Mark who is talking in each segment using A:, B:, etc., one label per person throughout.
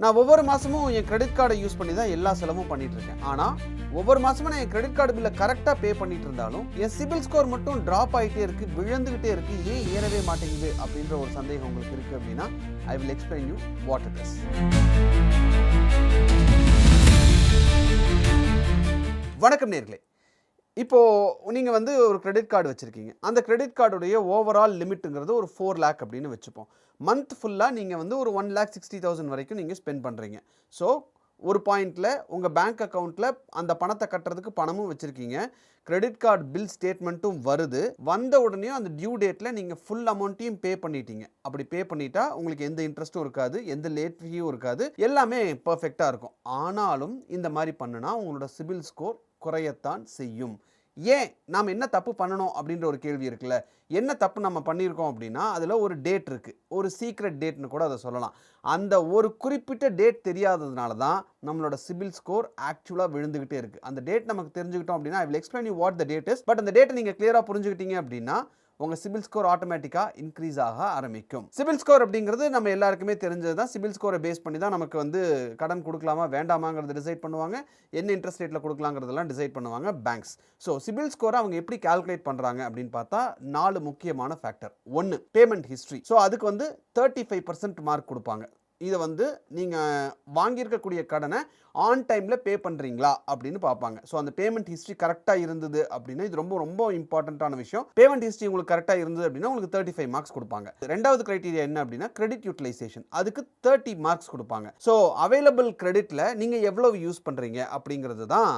A: நான் ஒவ்வொரு மாதமும் என் கிரெடிட் கார்டை யூஸ் பண்ணி தான் எல்லா செலவும் பண்ணிட்டு இருக்கேன். ஆனால் ஒவ்வொரு மாதமும் நான் என் கிரெடிட் கார்டு பில்லை கரெக்டாக பே பண்ணிட்டு இருந்தாலும் என் சிபில் ஸ்கோர் மட்டும் ட்ராப் ஆகிட்டே இருக்குது, விழுந்துக்கிட்டே இருக்குது, ஏன் ஏறவே மாட்டேங்குது அப்படின்ற ஒரு சந்தேகம் உங்களுக்கு இருக்குது அப்படின்னா I will explain you what it is. வணக்கம் நேர்களே. இப்போது நீங்கள் ஒரு கிரெடிட் கார்டு வச்சுருக்கீங்க. அந்த கிரெடிட் கார்டுடைய ஓவரால் லிமிட்டுங்கிறது ஒரு 4 lakh அப்படின்னு வச்சுப்போம். மந்த் ஃபுல்லாக நீங்கள் ஒரு 1,60,000 வரைக்கும் நீங்கள் ஸ்பெண்ட் பண்ணுறீங்க. ஸோ ஒரு பாயிண்டில் உங்கள் பேங்க் அக்கௌண்ட்டில் அந்த பணத்தை கட்டுறதுக்கு பணமும் வச்சுருக்கீங்க, கிரெடிட் கார்டு பில் ஸ்டேட்மெண்ட்டும் வருது. வந்த உடனே அந்த டியூ டேட்டில் நீங்கள் ஃபுல் அமௌண்ட்டையும் பே பண்ணிட்டீங்க. அப்படி பே பண்ணிட்டா உங்களுக்கு எந்த இன்ட்ரெஸ்ட்டும் இருக்காது, எந்த லேட் ஃபீயும் இருக்காது, எல்லாமே பர்ஃபெக்டாக இருக்கும். ஆனாலும் இந்த மாதிரி பண்ணுனா உங்களோட சிபில் ஸ்கோர் குறையத்தான் செய்யும். ஏன், நாம் என்ன தப்பு பண்ணணும் அப்படின்ற ஒரு கேள்வி இருக்குல்ல. என்ன தப்பு நம்ம பண்ணியிருக்கோம் அப்படின்னா அதில் ஒரு டேட் இருக்குது, ஒரு சீக்ரெட் டேட்னு கூட அதை சொல்லலாம். அந்த ஒரு குறிப்பிட்ட டேட் தெரியாததுனால தான் நம்மளோட சிபில் ஸ்கோர் ஆக்சுவலாக விழுந்துக்கிட்டே இருக்குது. அந்த டேட் நமக்கு தெரிஞ்சுக்கிட்டோம் அப்படின்னா I will explain you what the date is. But அந்த டேட்டை நீங்கள் கிளியராக புரிஞ்சுக்கிட்டீங்க அப்படின்னா உங்கள் சிபில் ஸ்கோர் ஆட்டோமேட்டிக்காக இன்க்ரீஸ் ஆக ஆரம்பிக்கும். சிபில் ஸ்கோர் அப்படிங்கிறது நம்ம எல்லாருக்குமே தெரிஞ்சது தான். சிபில் ஸ்கோரை பேஸ் பண்ணி தான் நமக்கு கடன் கொடுக்கலாமா வேண்டாமாங்கிறது டிசைட் பண்ணுவாங்க, என்ன இன்ட்ரெஸ்ட் ரேட்டில் கொடுக்கலாங்கிறதெல்லாம் டிசைட் பண்ணுவாங்க பேங்க்ஸ். ஸோ சிபில் ஸ்கோரை அவங்க எப்படி கால்குலேட் பண்ணுறாங்க அப்படின்னு பார்த்தா 4 முக்கியமான ஃபேக்டர். 1 payment history. ஸோ அதுக்கு 35% மார்க் கொடுப்பாங்க. இதை நீங்கள் வாங்கியிருக்கக்கூடிய கடனை ஆன் டைமில் பே பண்ணுறீங்களா அப்படின்னு பார்ப்பாங்க. ஸோ அந்த பேமெண்ட் ஹிஸ்ட்ரி கரெக்டாக இருந்தது அப்படின்னா இது ரொம்ப ரொம்ப இம்பார்ட்டண்ட்டான விஷயம். பேமெண்ட் ஹிஸ்ட்ரி உங்களுக்கு கரெக்டாக இருந்தது அப்படின்னா உங்களுக்கு 35 மார்க்ஸ் கொடுப்பாங்க. ரெண்டாவது கிரைட்டீரியா என்ன அப்படின்னா கிரெடிட் யூட்டிலைசேஷன். அதுக்கு 30 மார்க்ஸ் கொடுப்பாங்க. ஸோ அவைலபிள் கிரெடிட்டில் நீங்கள் எவ்வளவு யூஸ் பண்ணுறீங்க அப்படிங்கிறது தான்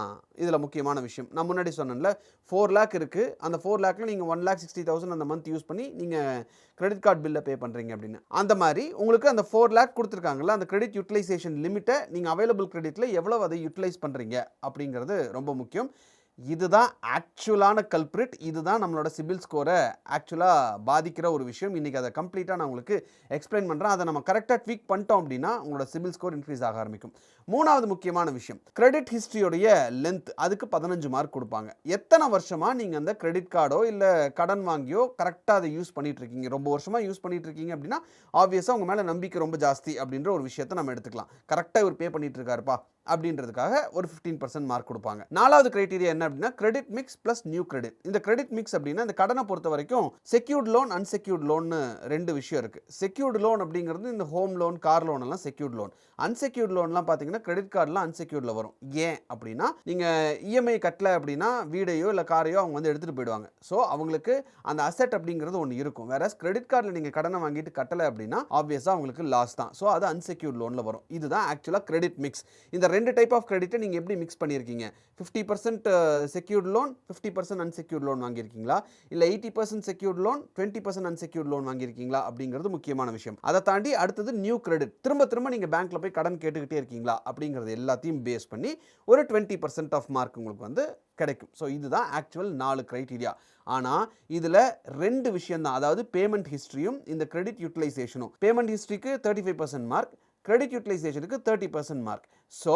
A: இதில் முக்கியமான விஷயம். நான் முன்னாடி சொன்னேன்ல 4 lakh இருக்குது. அந்த 4 lakhல நீங்கள் 1,60,000 அந்த மந்த் யூஸ் பண்ணி நீங்கள் கிரெடிட் கார்டு பில்லை பே பண்ணுறீங்க அப்படின்னு. அந்த மாதிரி உங்களுக்கு அந்த 4 lakh கொடுத்துருக்காங்கல்ல, அந்த கிரெடிட் யூட்டிலைசேஷன் லிமிட்டை நீங்கள் அவைலபிள் கிரெடிட்டில் எவ்வளவு அதை யூட்டிலைஸ் பண்ணுறீங்க அப்படிங்கிறது ரொம்ப முக்கியம். இதுதான் ஆக்சுவலான கல்பிரிட். இதுதான் நம்மளோட சிபில் ஸ்கோரை ஆக்சுவலாக பாதிக்கிற ஒரு விஷயம். இன்றைக்கி அதை கம்ப்ளீட்டாக நான் உங்களுக்கு எக்ஸ்பிளைன் பண்ணுறேன். அதை நம்ம கரெக்டாக ட்வீக் பண்ணிட்டோம் அப்படின்னா உங்களோட சிபில் ஸ்கோர் இன்க்ரீஸ் ஆக ஆரம்பிக்கும். மூணாவது முக்கியமான விஷயம் கிரெடிட் ஹிஸ்ட்ரியோடைய லென்த். அதுக்கு 15 மார்க் கொடுப்பாங்க. எத்தனை வருஷமாக நீங்கள் அந்த கிரெடிட் கார்டோ இல்லை கடன் வாங்கியோ கரெக்டாக அதை யூஸ் பண்ணிட்டு இருக்கீங்க. ரொம்ப வருஷமாக யூஸ் பண்ணிட்டு இருக்கீங்க அப்படின்னா ஆப்வியஸாக உங்கள் மேலே நம்பிக்கை ரொம்ப ஜாஸ்தி அப்படின்ற ஒரு விஷயத்தை நம்ம எடுத்துக்கலாம். கரெக்டாக இவர் பே பண்ணிட்டு இருக்காருப்பா அப்படின்றதுக்காக ஒரு 15% மார்க் கொடுப்பாங்க. நாலாவது கிரைட்டீரியா என்ன அப்படின்னா credit mix plus new credit. இந்த கிரெடிட் மிக்ஸ் அப்படின்னா இந்த கடனை பொறுத்த வரைக்கும் செக்யூர்ட் லோன் அன்செக்யூர்ட் லோன்னு 2 விஷயம் இருக்கு. செக்யூர்டு லோன் அப்படிங்கிறது இந்த ஹோம் லோன் கார் லோன் எல்லாம் செக்யூர்ட் லோன். அன்செக்யூர்ட் லோன்லாம் பார்த்தீங்கன்னா கிரெடிட் கார்டுலாம் அன்செக்யூர்டில் வரும். ஏன் அப்படின்னா நீங்கள் இஎம்ஐ கட்டலை அப்படின்னா வீடையோ இல்லை காரையோ அவங்க எடுத்துகிட்டு போயிடுவாங்க. ஸோ அவங்களுக்கு அந்த அசெட் அப்படிங்கிறது ஒன்று இருக்கும். வேற கிரெடிட் கார்டில் நீங்கள் கடனை வாங்கிட்டு கட்டலை அப்படின்னா ஆப்வியஸாக அவங்களுக்கு லாஸ் தான். ஸோ அது அன்செக்யூர்ட் லோனில் வரும். இதுதான் ஆக்சுவலாக கிரெடிட் மிக்ஸ். இந்த 2 டைப் ஆஃப் கிரெடிட்டை நீங்கள் எப்படி மிக்ஸ் பண்ணியிருக்கீங்க? 50% செக்யூர்ட் லோன் 50% அன்செக்யூர்ட் லோன் வாங்கியிருக்கீங்களா, இல்லை 80% செக்யூர்ட் லோன் 20% அன்செக்யூர்ட் லோன் வாங்கியிருக்கீங்களா அப்படிங்கிறது முக்கியமான விஷயம். அதை தாண்டி அடுத்தது நியூ கிரெடிட். திரும்ப நீங்கள் பேங்க்கில் போய் கடன் கேட்டுக்கிட்டே இருக்கீங்களா அப்படிங்கிறது எல்லாத்தையும் பேஸ் பண்ணி ஒரு 20% ஆஃப் மார்க் உங்களுக்கு கிடைக்கும். ஸோ இதுதான் ஆக்சுவல் 4 கிரைட்டீரியா. ஆனால் இதில் 2 விஷயம் தான், அதாவது பேமெண்ட் ஹிஸ்ட்ரியும் இந்த கிரெடிட் யூட்டிலைசேஷனும். பேமெண்ட் ஹிஸ்ட்ரிக்கு 35% மார்க், கிரெடிட் யூட்டிலைசேஷனுக்கு 30% மார்க். ஸோ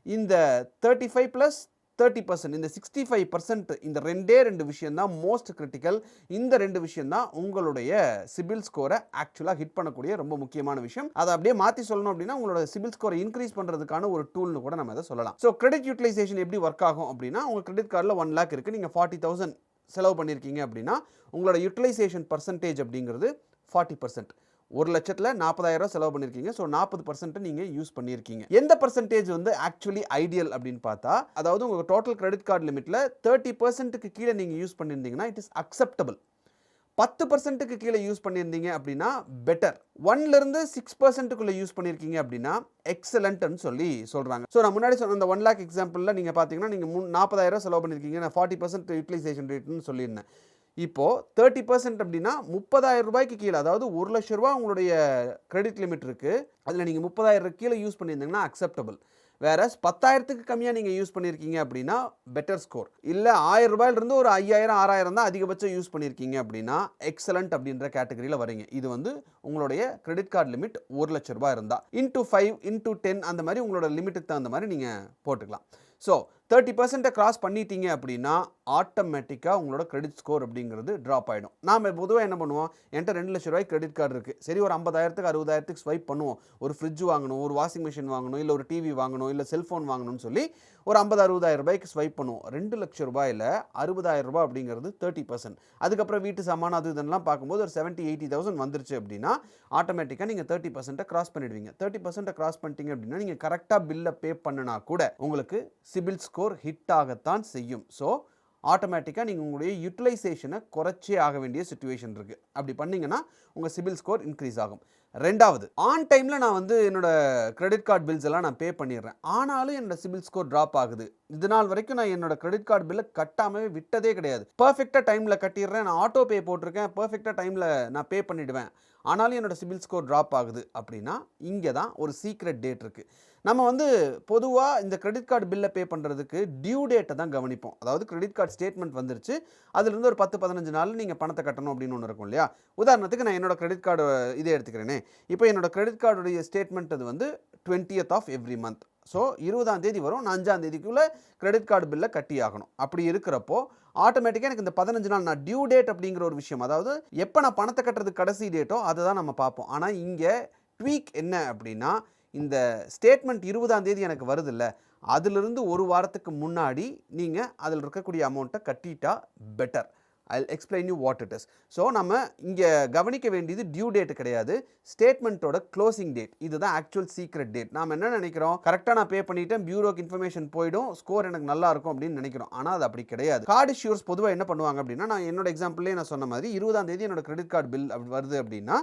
A: இந்த 35 + 30% இந்த 65% இந்த 2 விஷயம் தான் மோஸ்ட் கிரிட்டிக்கல். இந்த 2 விஷயம் தான் உங்களுடைய சிபில் ஸ்கோரை ஆக்சுவலாக ஹிட் பண்ணக்கூடிய ரொம்ப முக்கியமான விஷயம். அதை அப்படியே மாற்றி சொல்லணும் அப்படின்னா உங்களோட சிபில் ஸ்கோரை இன்க்ரீஸ் பண்ணுறதுக்கான ஒரு டூல்னு கூட நம்ம அதை சொல்லலாம். ஸோ கிரெடிட் யூட்டிலைசேஷன் எப்படி ஒர்க் ஆகும் அப்படின்னா உங்கள் கிரெடிட் கார்டில் 1 lakh இருக்குது, நீங்கள் 40,000 செலவு பண்ணியிருக்கீங்க அப்படின்னா உங்களோட யூட்டிலைசேஷன் பர்சன்டேஜ் அப்படிங்கிறது 40%. 1,00,000ல் 40,000 செலவு பண்ணியிருக்கீங்க. ஸோ 40% நீங்கள் யூஸ் பண்ணியிருக்கீங்க. எந்த பர்சன்டேஜ் ஆக்சுவலி ஐடியல் அப்படின்னு பார்த்தா, அதாவது உங்கள் டோட்டல் கிரெடிட் கார்டு லிமிட்டில் 30%க்கு கீழே நீங்கள் யூஸ் பண்ணியிருந்தீங்கன்னா இட் இஸ் அக்செப்டபிள். 10%க்கு கீழே யூஸ் பண்ணியிருந்தீங்க அப்படின்னா பெட்டர். 1லேருந்து 6%க்குள்ளே யூஸ் பண்ணியிருக்கீங்க அப்படின்னா எக்ஸலண்ட்னு சொல்கிறாங்க. ஸோ நான் முன்னாடி சொன்ன அந்த 1 lakh எக்ஸாம்பிளில் நீங்கள் பார்த்தீங்கன்னா நீங்கள் 40,000 செலவு பண்ணியிருக்கீங்க, நான் 40% யூட்டிலைசேஷன் ரேட்னு சொல்லியிருந்தேன். இப்போது 30% அப்படின்னா 30,000 ரூபாய்க்கு கீழே, அதாவது 1,00,000 ரூபா உங்களுடைய கிரெடிட் லிமிட் இருக்குது, அதில் நீங்கள் 30,000 கீழே யூஸ் பண்ணியிருந்தீங்கன்னா அக்செப்டபிள். வேற 10,000க்கு கம்மியாக நீங்கள் யூஸ் பண்ணியிருக்கீங்க அப்படின்னா பெட்டர் ஸ்கோர். இல்லை 1000 ரூபாயிலிருந்து ஒரு 5,000 6,000 தான் அதிகபட்சம் யூஸ் பண்ணியிருக்கீங்க அப்படின்னா எக்ஸலண்ட் அப்படின்ற கேட்டகரியில் வரீங்க. இது உங்களுடைய கிரெடிட் கார்டு லிமிட் 1,00,000 ரூபாய் இருந்தால் × 5 × 10 அந்த மாதிரி உங்களோட லிமிட்டுக்கு தகுந்த மாதிரி நீங்கள் போட்டுக்கலாம். ஸோ 30% கிராஸ் பண்ணிட்டீங்க அப்படின்னா ஆட்டோமேட்டிக்காக உங்களோட கிரெடிட் ஸ்கோர் அப்படிங்கிறது ட்ராப் ஆகிடும். நாம் பொதுவாக என்ன பண்ணுவோம், என்கிட்ட 2 லட்ச ரூபாய்க்கு கிரெடிட் கார்டு இருக்குது, சரி ஒரு 50,000க்கு 60,000க்கு ஸ்வைப் பண்ணுவோம், ஒரு ஃப்ரிட்ஜ் வாங்கணும், ஒரு வாஷிங் மிஷின் வாங்கணும், இல்லை ஒரு டிவி வாங்கணும், இல்லை செல்ஃபோன் வாங்கணும்னு சொல்லி ஒரு 50,000-60,000 ரூபாய்க்கு ஸ்வைப் பண்ணுவோம். 2 லட்ச ரூபாயில் 60,000 ரூபாய் அப்படிங்கிறது 30%. அதுக்கப்புறம் வீட்டு சாமான் அது இதெல்லாம் பார்க்கும்போது ஒரு 70,000-80,000 வந்துருச்சு அப்படின்னா ஆட்டோமேட்டிக்காக நீங்கள் 30% கிராஸ் பண்ணிடுவீங்க. 30% கிராஸ் பண்ணிட்டீங்க அப்படின்னா நீங்கள் கரெக்டாக பில்லை பே பண்ணினா கூட உங்களுக்கு சிபில் ஸ்கோர் ஹிட் ஆகத்தான் செய்யும். ஸோ ஆட்டோமேட்டிக்காக நீங்கள் உங்களுடைய யூட்டிலைசேஷனை குறைச்சே ஆக வேண்டிய சிச்சுவேஷன் இருக்குது. அப்படி பண்ணிங்கன்னா உங்கள் சிபில் ஸ்கோர் இன்க்ரீஸ் ஆகும். ரெண்டாவது, ஆன் டைமில் நான் வந்து என்னோட கிரெடிட் கார்டு பில்ஸ் எல்லாம் நான் பே பண்ணிடுறேன், ஆனாலும் என்னோட சிபில் ஸ்கோர் ட்ராப் ஆகுது. இது நாள் வரைக்கும் நான் என்னோட கிரெடிட் கார்டு பில்லை கட்டாமவே விட்டதே கிடையாது. பர்ஃபெக்டாக டைமில் கட்டிடுறேன், நான் ஆட்டோ பே போட்டிருக்கேன், பர்ஃபெக்டாக டைமில் நான் பே பண்ணிவிடுவேன், ஆனாலும் என்னோட சிபில் ஸ்கோர் ட்ராப் ஆகுது அப்படின்னா இங்கே தான் ஒரு சீக்ரெட் டேட் இருக்குது. நம்ம வந்து பொதுவாக இந்த கிரெடிட் கார்டு பில்லை பே பண்ணுறதுக்கு டியூ டேட்டை தான் கவனிப்போம். அதாவது கிரெடிட் கார்டு ஸ்டேட்மெண்ட் வந்துருச்சு, அதுலேருந்து ஒரு 10-15 நாள் நீங்கள் பணத்தை கட்டணும் அப்படின்னு ஒன்று இருக்கும் இல்லையா. உதாரணத்துக்கு நான் என்னோட கிரெடிட் கார்டு இதே எடுத்துக்கிறேனே. இப்போ என்னோட கிரெடிட் கார்டுடைய ஸ்டேட்மெண்ட் அது வந்து 20th of every month. So 20ஆம் தேதி வரும், நான் 5ஆம் தேதிக்குள்ளே கிரெடிட் கார்டு பில்லை கட்டி ஆகணும். அப்படி இருக்கிறப்போ ஆட்டோமேட்டிக்காக எனக்கு இந்த 15 நாள் நான் டியூ டேட் அப்படிங்கிற ஒரு விஷயம், அதாவது எப்போ நான் பணத்தை கட்டுறதுக்கு கடைசி டேட்டோ அதை தான் நம்ம பார்ப்போம். ஆனால் இங்கே ட்வீக் என்ன அப்படின்னா, இந்த ஸ்டேட்மெண்ட் 20ஆம் தேதி எனக்கு வருது இல்லை, அதிலிருந்து ஒரு வாரத்துக்கு முன்னாடி நீங்கள் அதில் இருக்கக்கூடிய அமௌண்ட்டை கட்டிட்டா better. I'll explain you what it is. So நம்ம இங்கே கவனிக்க வேண்டியது டியூ டேட் கிடையாது, ஸ்டேட்மெண்ட்டோட க்ளோசிங் டேட். இதுதான் ஆக்சுவல் சீக்ரெட் டேட். நாம் என்ன நினைக்கிறோம், கரெக்டாக நான் பே பண்ணிட்டேன், பியூரோக்கு இன்ஃபர்மேஷன் போயிடும், ஸ்கோர் எனக்கு நல்லா இருக்கும் அப்படின்னு நினைக்கிறோம். ஆனால் அது அப்படி கிடையாது. கார்டு இஷ்யூர்ஸ் பொதுவாக என்ன பண்ணுவாங்க அப்படின்னா, நான் என்னோட எக்ஸாம்பிள்லேயே நான் சொன்ன மாதிரி 20ஆம் தேதி என்னோட கிரெடிட் கார்டு பில் அப்படி வருது அப்படின்னா,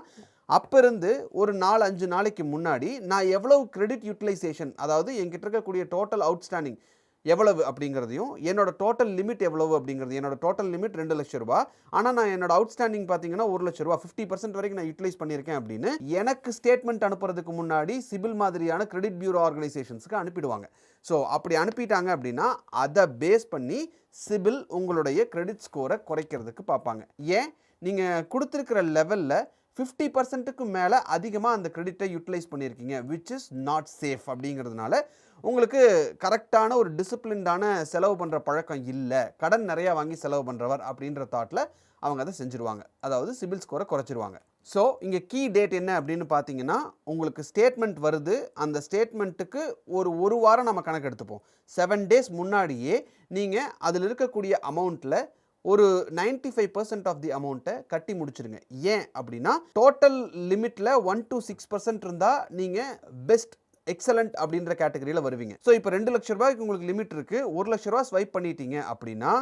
A: அப்போ இருந்து ஒரு 4-5 நாளைக்கு முன்னாடி நான் எவ்வளவு கிரெடிட் யூட்டிலைசேஷன், அதாவது என்கிட்ட இருக்கக்கூடிய டோட்டல் அவுட்ஸ்டாண்டிங் எவ்வளவு அப்படிங்கிறதையும், என்னோட டோட்டல் லிமிட் எவ்வளவு அப்படிங்கிறது, என்னோட டோட்டல் லிமிட் 2 லட்சம் ரூபாய், ஆனால் நான் என்னோட அவுட்ஸ்டாண்டிங் பார்த்தீங்கன்னா 1 லட்சம் ரூபாய், 50% வரைக்கும் நான் யூட்டிலைஸ் பண்ணியிருக்கேன் அப்படின்னு எனக்கு ஸ்டேட்மெண்ட் அனுப்புறதுக்கு முன்னாடி சிபில் மாதிரியான கிரெடிட் பியூரோ ஆர்கனைசேஷன்ஸுக்கு அனுப்பிடுவாங்க. ஸோ அப்படி அனுப்பிட்டாங்க அப்படின்னா அதை பேஸ் பண்ணி சிபில் உங்களுடைய கிரெடிட் ஸ்கோரை குறைக்கிறதுக்கு பார்ப்பாங்க. ஏன், நீங்கள் கொடுத்துருக்கிற லெவலில் 50%க்கு மேலே அதிகமாக அந்த கிரெடிட்டை யூட்டிலைஸ் பண்ணியிருக்கீங்க, விச் இஸ் நாட் சேஃப். அப்படிங்கிறதுனால உங்களுக்கு கரெக்டான ஒரு டிசிப்ளின்டான செலவு பண்ணுற பழக்கம் இல்லை, கடன் நிறையா வாங்கி செலவு பண்ணுறவர் அப்படின்ற தாட்டில் அவங்க அதை செஞ்சுருவாங்க, அதாவது சிபில் ஸ்கோரை குறைச்சிருவாங்க. ஸோ இங்கே கீ டேட் என்ன அப்படின்னு பார்த்தீங்கன்னா, உங்களுக்கு ஸ்டேட்மெண்ட் வருது, அந்த ஸ்டேட்மெண்ட்டுக்கு ஒரு வாரம் நம்ம கணக்கு எடுத்துப்போம். 7 days முன்னாடியே நீங்கள் அதில் இருக்கக்கூடிய அமௌண்ட்டில் ஒரு 95% ஆஃப் தி அமௌண்ட்டை கட்டி முடிச்சிருங்க. ஏன் அப்படின்னா, டோட்டல் லிமிட்டில் 1 to 6% இருந்தால் நீங்கள் பெஸ்ட் எக்ஸலண்ட் அப்படின்ற கேட்டகரியில் வருவீங்க. ஸோ இப்போ 2 லட்ச ரூபாய்க்கு உங்களுக்கு லிமிட் இருக்குது, 1 லட்ச ரூபா ஸ்வைப் பண்ணிட்டீங்க அப்படின்னா,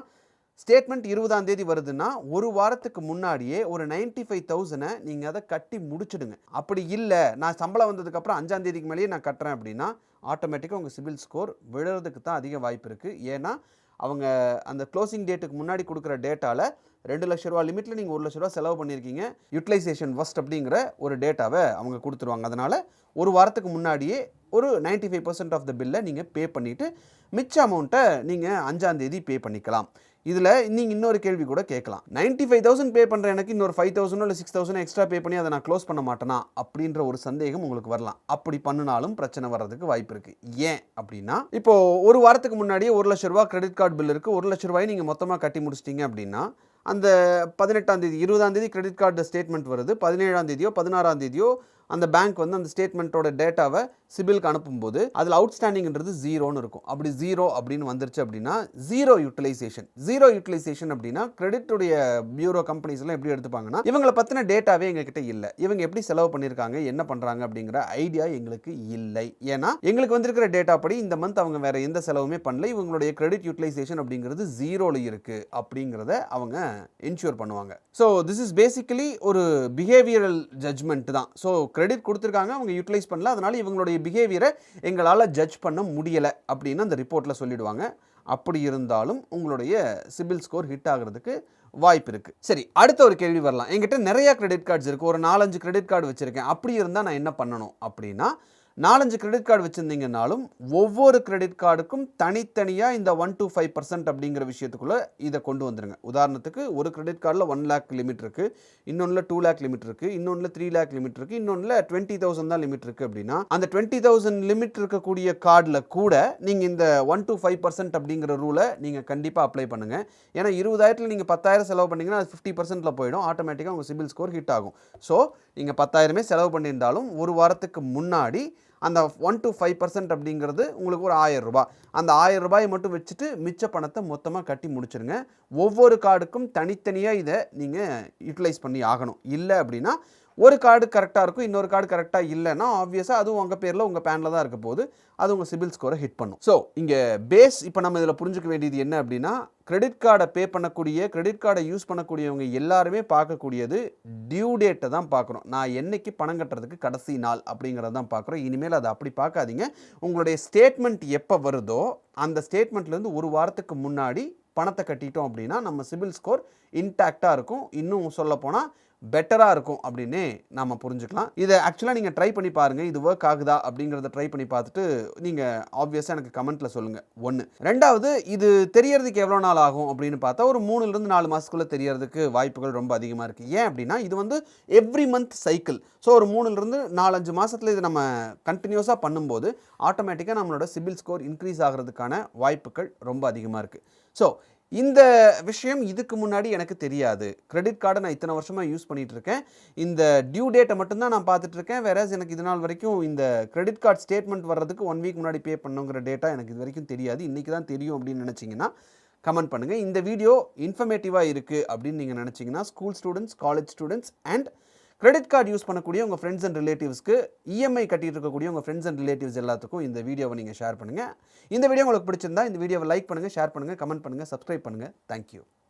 A: ஸ்டேட்மெண்ட் 20ஆம் தேதி வருதுன்னா ஒரு வாரத்துக்கு முன்னாடியே ஒரு 95,000 நீங்கள் அதை கட்டி முடிச்சிடுங்க. அப்படி இல்லை, நான் சம்பளம் வந்ததுக்கப்புறம் 5ஆம் தேதிக்கு மேலேயே நான் கட்டுறேன் அப்படின்னா ஆட்டோமேட்டிக்காக உங்கள் சிபில் ஸ்கோர் விழுறதுக்கு தான் அதிக வாய்ப்பு இருக்குது. ஏன்னா அவங்க அந்த க்ளோசிங் டேட்டுக்கு முன்னாடி கொடுக்குற டேட்டாவில் 2 லட்ச ரூபா லிமிட்டில் நீங்கள் 1 லட்ச ரூபா செலவு பண்ணியிருக்கீங்க, யூட்டிலைசேஷன் வஸ்ட் அப்படிங்கிற ஒரு டேட்டாவை அவங்க கொடுத்துருவாங்க. அதனால் ஒரு வாரத்துக்கு முன்னாடியே ஒரு 95% ஆஃப் த பில்லை நீங்கள் பே பண்ணிவிட்டு மிச்ச அமௌண்ட்டை நீங்கள் 5ஆம் தேதி பே பண்ணிக்கலாம். இதில் நீங்கள் இன்னொரு கேள்வி கூட கேட்கலாம், 95,000 பே பண்ணுற எனக்கு இன்னொரு 5,000 இல்லை 6,000 எக்ஸ்ட்ரா பே பண்ணி அதை நான் க்ளோஸ் பண்ண மாட்டேனா அப்படின்ற ஒரு சந்தேகம் உங்களுக்கு வரலாம். அப்படி பண்ணினாலும் பிரச்சனை வர்றதுக்கு வாய்ப்பு இருக்குது. ஏன் அப்படின்னா, இப்போது ஒரு வாரத்துக்கு முன்னாடியே 1 லட்ச ரூபா கிரெடிட் கார்டு பில் இருக்குது, 1 லட்ச ரூபாய் நீங்கள் மொத்தமாக கட்டி முடிச்சிட்டிங்க அப்படின்னா, அந்த 18ஆம் தேதி 20ஆம் தேதி கிரெடிட் கார்டு ஸ்டேட்மெண்ட் வருது, 17ஆம் தேதியோ 16ஆம் தேதியோ அந்த பேங்க் வந்து அந்த ஸ்டேட்மெண்ட்டோட டேட்டாவை சிபிலுக்கு அனுப்பும்போது அதில் அவுட்ஸ்டாண்டிங்ன்றது 0ன்னு இருக்கும். அப்படி 0 அப்படின்னு வந்துருச்சு அப்படின்னா ஜீரோ யூட்டிலைசேஷன் அப்படின்னா கிரெடிட்டுடைய பியூரோ கம்பெனிஸ்லாம் எப்படி எடுத்துப்பாங்கன்னா, இவங்களை பற்றின டேட்டாவே எங்ககிட்ட இல்லை, இவங்க எப்படி செலவு பண்ணியிருக்காங்க, என்ன பண்ணுறாங்க அப்படிங்கிற ஐடியா எங்களுக்கு இல்லை. ஏன்னா எங்களுக்கு வந்திருக்கிற டேட்டா படி இந்த மந்த் அவங்க வேற எந்த செலவுமே பண்ணல, இவங்களுடைய கிரெடிட் யூட்டிலைசேஷன் அப்படிங்கிறது 0ல இருக்குது அப்படிங்கிறத அவங்க என்ஷூர் பண்ணுவாங்க. ஸோ திஸ் இஸ் பேசிக்கலி ஒரு பிஹேவியரல் ஜட்ஜ்மெண்ட் தான். ஸோ கிரெடிட் கொடுத்துருக்காங்க, அவங்க யூட்டிலைஸ் பண்ணல, அதனால இவங்களுடைய பிஹேவியரை எங்களால் ஜட்ஜ் பண்ண முடியலை அப்படின்னு அந்த ரிப்போர்ட்டில் சொல்லிடுவாங்க. அப்படி இருந்தாலும் உங்களுடைய சிபில் ஸ்கோர் ஹிட் ஆகிறதுக்கு வாய்ப்பு இருக்குது. சரி, அடுத்த ஒரு கேள்வி வரலாம், என்கிட்ட நிறையா கிரெடிட் கார்ட்ஸ் இருக்குது, ஒரு 4-5 கிரெடிட் கார்டு வச்சுருக்கேன், அப்படி இருந்தால் நான் என்ன பண்ணணும் அப்படின்னா, 4-5 கிரெடிட் கார்டு வச்சுருந்தீங்கன்னாலும் ஒவ்வொரு கிரெடிட் கார்டுக்கும் தனித்தனியாக இந்த 1 to 5% அப்படிங்கிற விஷயத்துக்குள்ளே இதை கொண்டு வந்துடுங்க. உதாரணத்துக்கு ஒரு கிரெடிட் கார்டில் 1 lakh லிமிட் இருக்குது, இன்னொன்றில் 2 lakh லிமிட் இருக்குது, இன்னொன்றில் 3 lakh லிமிட் இருக்குது, இன்னொன்றில் 20,000 தான் லிமிட் இருக்குது. அப்படின்னா அந்த 20,000 லிமிட் இருக்கக்கூடிய கார்டில் கூட நீங்கள் இந்த 1 to 5% அப்படிங்கிற ரூலை நீங்கள் கண்டிப்பாக அப்ளை பண்ணுங்கள். ஏன்னா 20,000 நீங்கள் 10,000 செலவு பண்ணிங்கன்னா அது 50%ல் போயிடும், ஆட்டோமேட்டிக்காக உங்கள் சிபில் ஸ்கோர் ஹிட் ஆகும். ஸோ நீங்கள் 10,000 செலவு பண்ணியிருந்தாலும் ஒரு வாரத்துக்கு முன்னாடி அந்த 1 to 5% அப்படிங்கிறது உங்களுக்கு ஒரு 1000 ரூபாய். அந்த 1000 ரூபாயை மட்டும் வச்சுட்டு மிச்ச பணத்தை மொத்தமாக கட்டி முடிச்சிருங்க. ஒவ்வொரு கார்டுக்கும் தனித்தனியாக இதை நீங்கள் யூட்டிலைஸ் பண்ணி ஆகணும். இல்லை அப்படின்னா ஒரு கார்டு கரெக்டாக இருக்கும், இன்னொரு கார்டு கரெக்டாக இல்லைன்னா ஆப்வியஸாக அதுவும் உங்கள் பேரில் உங்கள் பேனில் தான் இருக்க போது, அது உங்கள் சிபில் ஸ்கோரை ஹிட் பண்ணும். ஸோ இங்கே பேஸ் இப்போ நம்ம இதில் புரிஞ்சுக்க வேண்டியது என்ன அப்படின்னா, கிரெடிட் கார்டை பே பண்ணக்கூடிய, கிரெடிட் கார்டை யூஸ் பண்ணக்கூடியவங்க எல்லாருமே பார்க்கக்கூடியது டியூ டேட்டை தான் பார்க்குறோம். நான் என்னைக்கு பணம் கட்டுறதுக்கு கடைசி நாள் அப்படிங்கிறத தான் பார்க்குறோம். இனிமேல் அதை அப்படி பார்க்காதீங்க. உங்களுடைய ஸ்டேட்மெண்ட் எப்போ வருதோ அந்த ஸ்டேட்மெண்ட்லேருந்து ஒரு வாரத்துக்கு முன்னாடி பணத்தை கட்டிட்டோம் அப்படின்னா நம்ம சிபில் ஸ்கோர் இன்டாக்டாக இருக்கும். இன்னும் சொல்லப்போனால் பெட்டராக இருக்கும் அப்படின்னு நம்ம புரிஞ்சுக்கலாம். இதை ஆக்சுவலாக நீங்கள் ட்ரை பண்ணி பாருங்கள், இது ஒர்க் ஆகுதா அப்படிங்கிறத ட்ரை பண்ணி பார்த்துட்டு நீங்கள் ஆப்வியஸாக எனக்கு கமெண்ட்டில் சொல்லுங்கள். 1. 2வது, இது தெரியறதுக்கு எவ்வளோ நாள் ஆகும் அப்படின்னு பார்த்தா ஒரு 3லிருந்து 4 மாதத்துக்குள்ளே தெரியறதுக்கு வாய்ப்புகள் ரொம்ப அதிகமாக இருக்குது. ஏன் அப்படின்னா இது வந்து எவ்ரி மந்த் சைக்கிள். ஸோ ஒரு 3லிருந்து 4-5 மாதத்தில் இது நம்ம கண்டினியூஸாக பண்ணும்போது ஆட்டோமேட்டிக்காக நம்மளோட சிபில் ஸ்கோர் இன்க்ரீஸ் ஆகிறதுக்கான வாய்ப்புகள் ரொம்ப அதிகமாக இருக்குது. ஸோ இந்த விஷயம் இதுக்கு முன்னாடி எனக்கு தெரியாது. கிரெடிட் கார்டை நான் இத்தனை வருஷமாக யூஸ் பண்ணிகிட்டு இருக்கேன், இந்த டியூ டேட்டை மட்டும்தான் நான் பார்த்துட்டு இருக்கேன். வேறஸ் எனக்கு இது நாள் வரைக்கும் இந்த கிரெடிட் கார்டு ஸ்டேட்மெண்ட் வர்றதுக்கு 1 வீக் முன்னாடி பே பண்ணுங்கிற டேட்டா எனக்கு இது வரைக்கும் தெரியாது, இன்றைக்கி தான் தெரியும் அப்படின்னு நினச்சிங்கன்னா கமெண்ட் பண்ணுங்கள். இந்த வீடியோ இன்ஃபர்மேட்டிவாக இருக்குது அப்படின்னு நீங்கள் நினச்சிங்கன்னா school students, college students and credit card use பண்ணக்கூடிய உங்கள் ஃப்ரெண்ட்ஸ் அண்ட் ரிலேட்டிவ்ஸ்க்கு, இஎம்ஐ கட்டிட்டு இருக்கக்கூடிய உங்கள் ஃப்ரெண்ட்ஸ் அண்ட் ரிலேட்டிவ்ஸ் எல்லாத்துக்கும் இந்த வீடியோவை நீங்கள் ஷேர் பண்ணுங்கள். இந்த வீடியோ உங்களுக்கு பிடிச்சிருந்தா இந்த வீடியோவை லைக் பண்ணுங்கள், ஷேர் பண்ணுங்கள், கமெண்ட் பண்ணுங்கள், சப்ஸ்கிரைப் பண்ணுங்கள். தேங்க்யூ.